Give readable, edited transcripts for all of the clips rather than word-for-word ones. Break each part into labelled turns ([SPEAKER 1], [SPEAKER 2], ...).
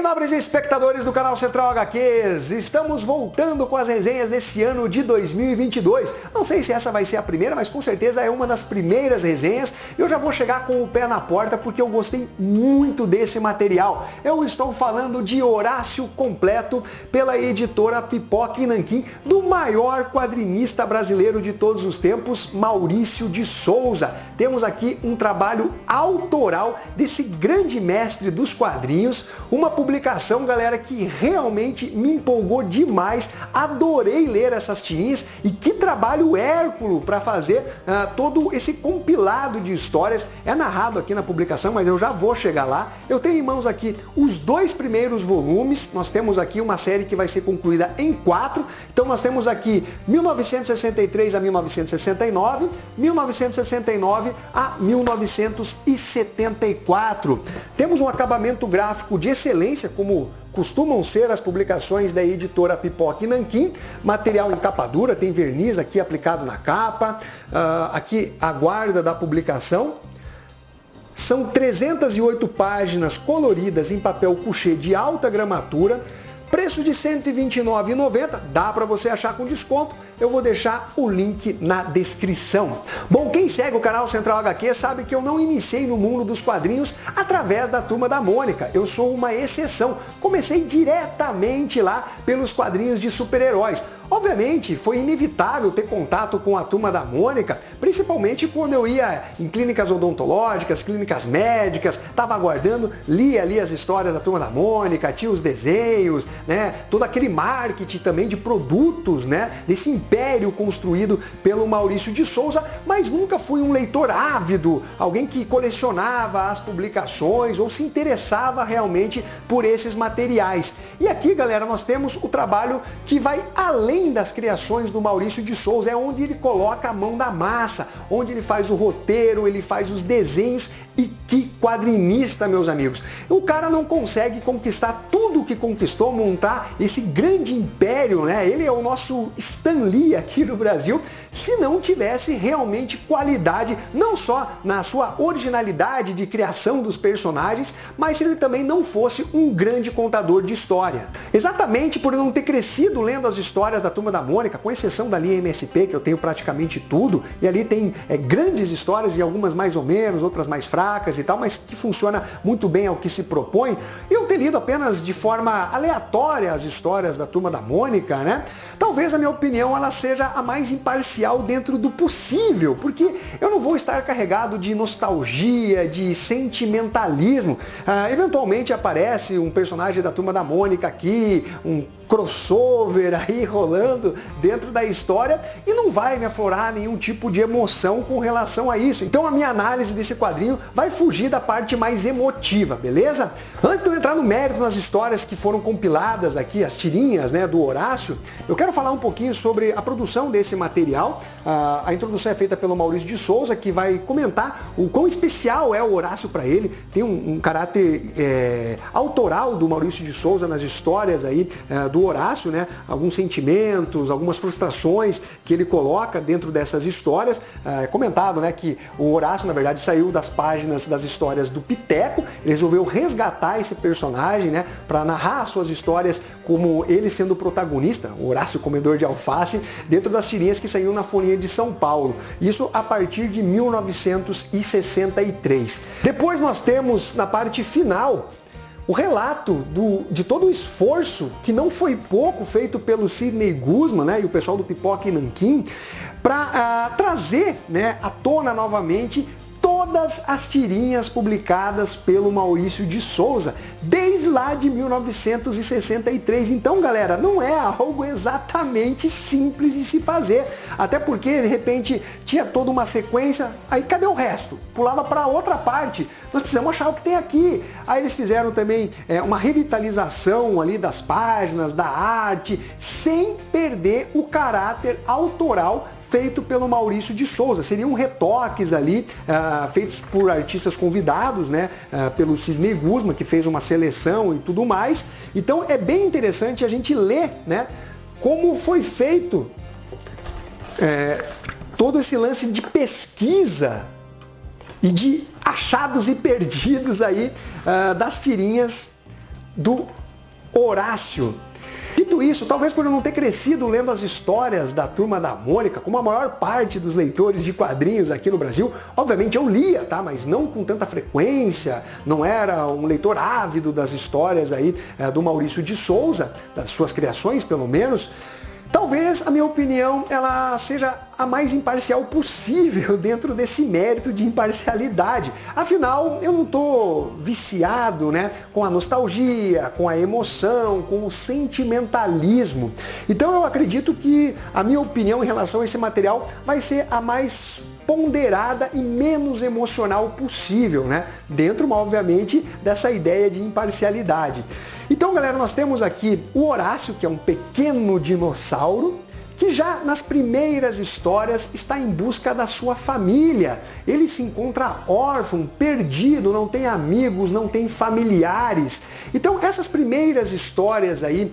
[SPEAKER 1] nobres espectadores do canal Central HQs, estamos voltando com as resenhas desse ano de 2022. Não sei se essa vai ser a primeira, mas com certeza é uma das primeiras resenhas. Eu já vou chegar com o pé na porta porque eu gostei muito desse material. Eu estou falando de Horácio Completo pela editora Pipoca e Nanquim, do maior quadrinista brasileiro de todos os tempos, Maurício de Souza. Temos aqui um trabalho autoral desse grande mestre dos quadrinhos, uma publicação, galera, que realmente me empolgou demais. Adorei ler essas tirinhas e que trabalho hérculo para fazer todo esse compilado de histórias. É narrado aqui na publicação, mas eu já vou chegar lá. Eu tenho em mãos aqui os 2 primeiros volumes. Nós temos aqui uma série que vai ser concluída em 4. Então nós temos aqui 1963 a 1969, 1969 a 1974. Temos um acabamento gráfico de excelência, como costumam ser as publicações da editora Pipoca e Nanquim. Material em capa dura, tem verniz aqui aplicado na capa. Aqui a guarda da publicação. São 308 páginas coloridas em papel couché de alta gramatura. Preço de R$ 129,90, dá para você achar com desconto. Eu vou deixar o link na descrição. Bom, quem segue o canal Central HQ sabe que eu não iniciei no mundo dos quadrinhos através da Turma da Mônica. Eu sou uma exceção. Comecei diretamente lá pelos quadrinhos de super-heróis. Obviamente, foi inevitável ter contato com a Turma da Mônica, principalmente quando eu ia em clínicas odontológicas, clínicas médicas, estava aguardando, lia ali as histórias da Turma da Mônica, tinha os desenhos, né, todo aquele marketing também de produtos, né, desse império construído pelo Maurício de Souza, mas nunca fui um leitor ávido, alguém que colecionava as publicações ou se interessava realmente por esses materiais. E aqui, galera, nós temos o trabalho que vai além das criações do Maurício de Souza, é onde ele coloca a mão na massa, onde ele faz o roteiro, ele faz os desenhos. E que quadrinista, meus amigos. O cara não consegue conquistar tudo o que conquistou, montar esse grande império, né? Ele é o nosso Stan Lee aqui no Brasil, se não tivesse realmente qualidade, não só na sua originalidade de criação dos personagens, mas se ele também não fosse um grande contador de história. Exatamente por não ter crescido lendo as histórias da Turma da Mônica, com exceção da linha MSP, que eu tenho praticamente tudo, e ali tem grandes histórias e algumas mais ou menos, outras mais fracas e tal, mas que funciona muito bem ao que se propõe. Eu ter lido apenas de forma aleatória as histórias da Turma da Mônica, né? Talvez a minha opinião ela seja a mais imparcial dentro do possível, porque eu não vou estar carregado de nostalgia, de sentimentalismo. Eventualmente aparece um personagem da Turma da Mônica aqui, um crossover aí rolando dentro da história e não vai me aflorar nenhum tipo de emoção com relação a isso. Então a minha análise desse quadrinho vai fugir da parte mais emotiva, beleza? Antes de eu entrar no mérito nas histórias que foram compiladas aqui, as tirinhas, né, do Horácio, eu quero falar um pouquinho sobre a produção desse material. A introdução é feita pelo Maurício de Souza, que vai comentar o quão especial é o Horácio para ele. Tem um caráter autoral do Maurício de Souza nas histórias aí do Horácio, né? Alguns sentimentos, algumas frustrações que ele coloca dentro dessas histórias. É comentado, né, que o Horácio, na verdade, saiu das páginas das histórias do Piteco, ele resolveu resgatar esse personagem, né, para narrar suas histórias como ele sendo o protagonista, o Horácio comedor de alface, dentro das tirinhas que saíram na Folhinha de São Paulo. Isso a partir de 1963. Depois nós temos, na parte final, o relato de todo o esforço, que não foi pouco, feito pelo Sidney Guzman, né, e o pessoal do Pipoca e Nanquim, para trazer, né, à tona novamente todas as tirinhas publicadas pelo Maurício de Souza, desde lá de 1963. Então, galera, não é algo exatamente simples de se fazer, até porque, de repente, tinha toda uma sequência, aí cadê o resto? Pulava para outra parte, nós precisamos achar o que tem aqui. Aí eles fizeram também uma revitalização ali das páginas, da arte, sem perder o caráter autoral feito pelo Maurício de Souza. Seriam retoques ali, feitos por artistas convidados, né, pelo Sidney Guzman, que fez uma seleção e tudo mais. Então é bem interessante a gente ler, né, como foi feito todo esse lance de pesquisa e de achados e perdidos aí das tirinhas do Horácio. Dito isso, talvez por eu não ter crescido lendo as histórias da Turma da Mônica, como a maior parte dos leitores de quadrinhos aqui no Brasil, obviamente eu lia, tá? Mas não com tanta frequência, não era um leitor ávido das histórias aí do Maurício de Souza, das suas criações pelo menos. Talvez a minha opinião ela seja a mais imparcial possível dentro desse mérito de imparcialidade. Afinal, eu não estou viciado, né, com a nostalgia, com a emoção, com o sentimentalismo. Então eu acredito que a minha opinião em relação a esse material vai ser a mais ponderada e menos emocional possível, né? Dentro, obviamente, dessa ideia de imparcialidade. Então, galera, nós temos aqui o Horácio, que é um pequeno dinossauro, que já nas primeiras histórias está em busca da sua família. Ele se encontra órfão, perdido, não tem amigos, não tem familiares. Então essas primeiras histórias aí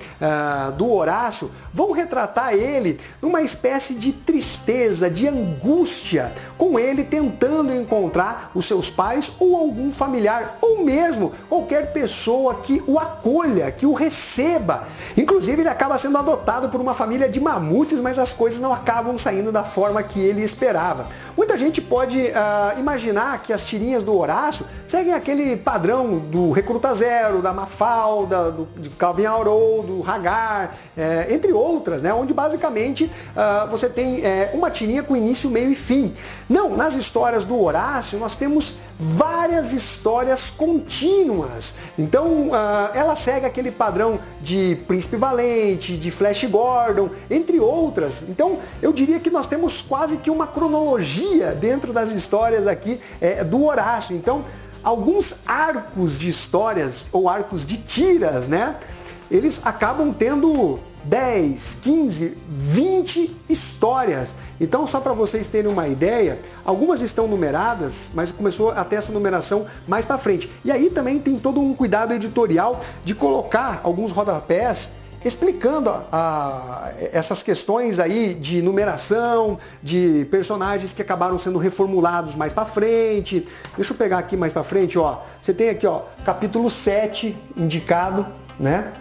[SPEAKER 1] do Horácio vão retratar ele numa espécie de tristeza, de angústia, com ele tentando encontrar os seus pais ou algum familiar, ou mesmo qualquer pessoa que o acolha, que o receba. Inclusive ele acaba sendo adotado por uma família de mamutes, mas as coisas não acabam saindo da forma que ele esperava. Muita gente pode imaginar que as tirinhas do Horácio seguem aquele padrão do Recruta Zero, da Mafalda, do Calvin Haroldo, do Hagar, entre outras, né? Onde basicamente você tem uma tirinha com início, meio e fim. Não, nas histórias do Horácio nós temos várias histórias contínuas. Então ela segue aquele padrão de Príncipe Valente, de Flash Gordon, entre outras. Então eu diria que nós temos quase que uma cronologia dentro das histórias aqui do Horácio. Então alguns arcos de histórias ou arcos de tiras, né? Eles acabam tendo 10, 15, 20 histórias. Então, só para vocês terem uma ideia, algumas estão numeradas, mas começou a ter essa numeração mais para frente. E aí também tem todo um cuidado editorial de colocar alguns rodapés explicando essas questões aí de numeração, de personagens que acabaram sendo reformulados mais para frente. Deixa eu pegar aqui mais para frente, ó. Você tem aqui, ó, capítulo 7 indicado, né?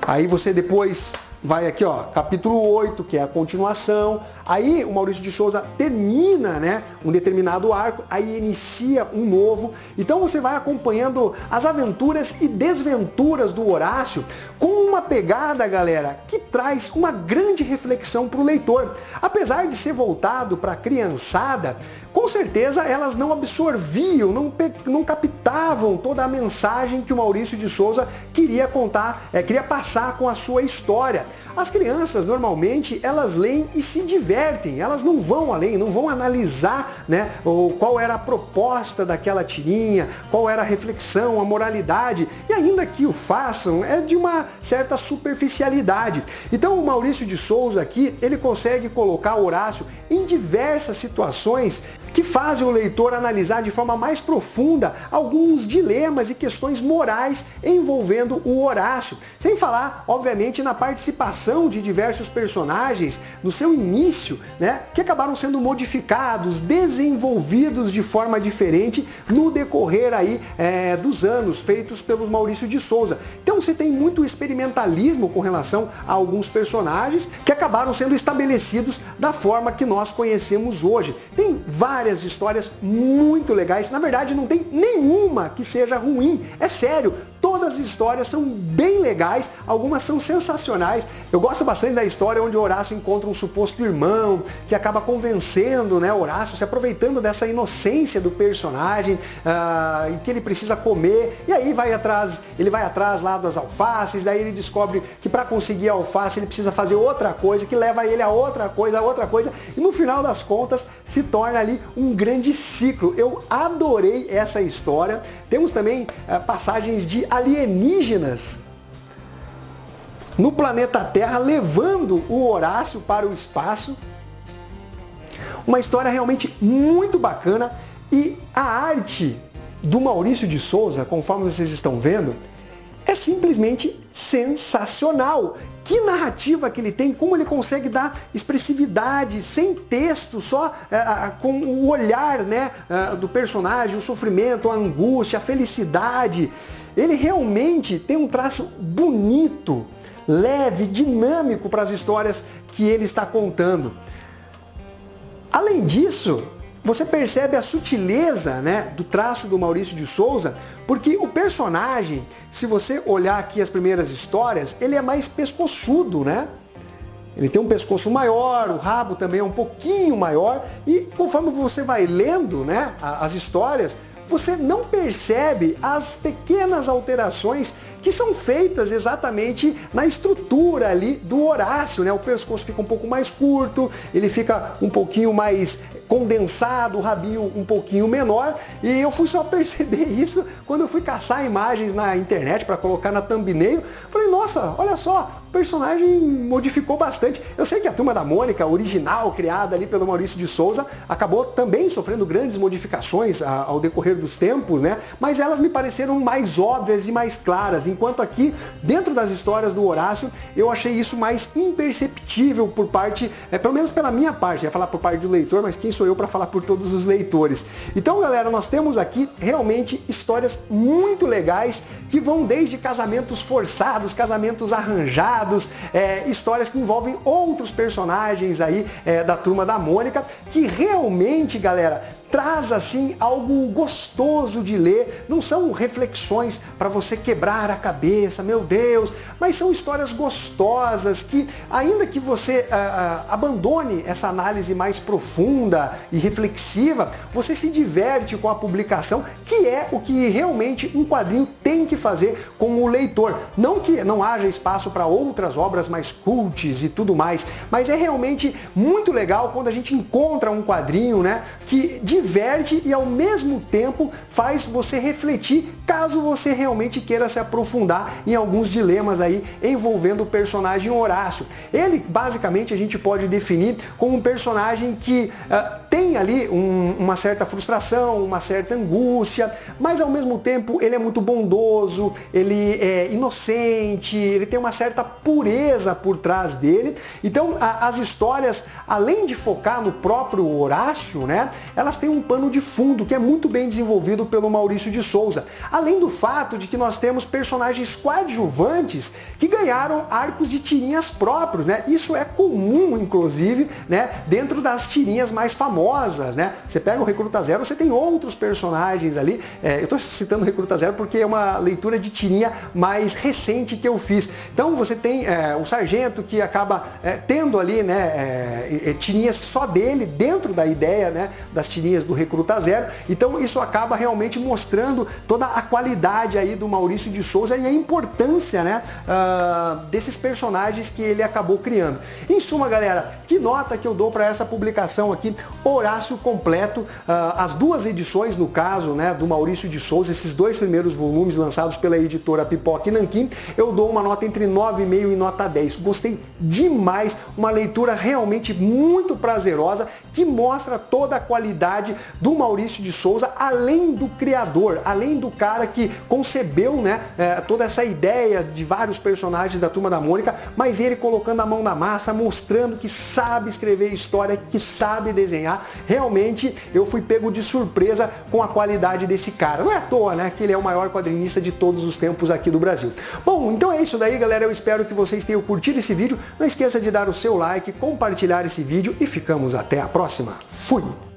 [SPEAKER 1] Aí você depois vai aqui, ó, capítulo 8, que é a continuação. Aí o Maurício de Souza termina, né, um determinado arco, aí inicia um novo. Então você vai acompanhando as aventuras e desventuras do Horácio com uma pegada, galera, que traz uma grande reflexão para o leitor. Apesar de ser voltado para a criançada, com certeza elas não absorviam, não captavam toda a mensagem que o Maurício de Souza queria contar, queria passar com a sua história. As crianças, normalmente, elas leem e se divertem, elas não vão além, não vão analisar, né, qual era a proposta daquela tirinha, qual era a reflexão, a moralidade, e ainda que o façam, é de uma certa superficialidade. Então o Maurício de Souza aqui, ele consegue colocar o Horácio em diversas situações que fazem o leitor analisar de forma mais profunda alguns dilemas e questões morais envolvendo o Horácio. Sem falar, obviamente, na participação de diversos personagens no seu início, né, que acabaram sendo modificados, desenvolvidos de forma diferente no decorrer aí dos anos, feitos pelos Maurício de Souza. Então você tem muito experimentalismo com relação a alguns personagens que acabaram sendo estabelecidos da forma que nós conhecemos hoje. Tem várias histórias muito legais, na verdade não tem nenhuma que seja ruim, é sério. Todas as histórias são bem legais, algumas são sensacionais. Eu gosto bastante da história onde Horácio encontra um suposto irmão que acaba convencendo, né, Horácio, se aproveitando dessa inocência do personagem e que ele precisa comer. E aí ele vai atrás lá das alfaces, daí ele descobre que para conseguir a alface ele precisa fazer outra coisa, que leva ele a outra coisa, e no final das contas se torna ali um grande ciclo. Eu adorei essa história. Temos também passagens de alienígenas no planeta Terra, levando o Horácio para o espaço. Uma história realmente muito bacana, e a arte do Maurício de Souza, conforme vocês estão vendo, é simplesmente sensacional. Que narrativa que ele tem, como ele consegue dar expressividade, sem texto, só com o olhar, né, do personagem, o sofrimento, a angústia, a felicidade. ele realmente tem um traço bonito, leve, dinâmico para as histórias que ele está contando. Além disso, você percebe a sutileza, né, do traço do Maurício de Souza, porque o personagem, se você olhar aqui as primeiras histórias, ele é mais pescoçudo, né? Ele tem um pescoço maior, o rabo também é um pouquinho maior, e conforme você vai lendo, né, as histórias, você não percebe as pequenas alterações que são feitas exatamente na estrutura ali do Horácio, né? O pescoço fica um pouco mais curto, ele fica um pouquinho mais condensado, o rabinho um pouquinho menor, e eu fui só perceber isso quando eu fui caçar imagens na internet para colocar na thumbnail. Falei, nossa, olha só, o personagem modificou bastante. Eu sei que a Turma da Mônica, original, criada ali pelo Maurício de Souza, acabou também sofrendo grandes modificações ao decorrer dos tempos, né? Mas elas me pareceram mais óbvias e mais claras, enquanto aqui, dentro das histórias do Horácio, eu achei isso mais imperceptível por parte, pelo menos pela minha parte, ia falar por parte do leitor, mas quem sou eu para falar por todos os leitores? Então, galera, nós temos aqui realmente histórias muito legais que vão desde casamentos forçados, casamentos arranjados, histórias que envolvem outros personagens aí da Turma da Mônica, que realmente, galera, traz assim algo gostoso de ler. Não são reflexões para você quebrar a cabeça, meu Deus, mas são histórias gostosas que, ainda que você abandone essa análise mais profunda e reflexiva, você se diverte com a publicação, que é o que realmente um quadrinho tem que fazer com o leitor. Não que não haja espaço para outras obras mais cultes e tudo mais, mas é realmente muito legal quando a gente encontra um quadrinho, né, que diverte e ao mesmo tempo faz você refletir, caso você realmente queira se aprofundar em alguns dilemas aí envolvendo o personagem Horácio. Ele, basicamente, a gente pode definir como um personagem que tem ali uma certa frustração, uma certa angústia, mas ao mesmo tempo ele é muito bondoso, ele é inocente, ele tem uma certa pureza por trás dele. Então as histórias, além de focar no próprio Horácio, né, elas têm um pano de fundo que é muito bem desenvolvido pelo Maurício de Souza. Além do fato de que nós temos personagens coadjuvantes que ganharam arcos de tirinhas próprios, né? Isso é comum, inclusive, né, dentro das tirinhas mais famosas, né? Você pega o Recruta Zero, você tem outros personagens ali. Eu estou citando o Recruta Zero porque é uma leitura de tirinha mais recente que eu fiz. Então você tem o Sargento, que acaba tendo ali, né, tirinhas só dele dentro da ideia, né, das tirinhas do Recruta Zero. Então isso acaba realmente mostrando toda a qualidade aí do Maurício de Souza e a importância, né, desses personagens que ele acabou criando. Em suma, galera, que nota que eu dou para essa publicação aqui, Horácio completo, as duas edições, no caso, né, do Maurício de Souza, esses dois primeiros volumes lançados pela editora Pipoca e Nanquim, eu dou uma nota entre 9,5 e nota 10. Gostei demais, uma leitura realmente muito prazerosa, que mostra toda a qualidade do Maurício de Souza, além do criador, além do cara que concebeu, né, toda essa ideia de vários personagens da Turma da Mônica, mas ele colocando a mão na massa, mostrando que sabe escrever história, que sabe desenhar. Realmente eu fui pego de surpresa com a qualidade desse cara. Não é à toa, né, que ele é o maior quadrinista de todos os tempos aqui do Brasil. Bom, então é isso daí, galera. Eu espero que vocês tenham curtido esse vídeo. Não esqueça de dar o seu like, compartilhar esse vídeo e ficamos até a próxima. Fui!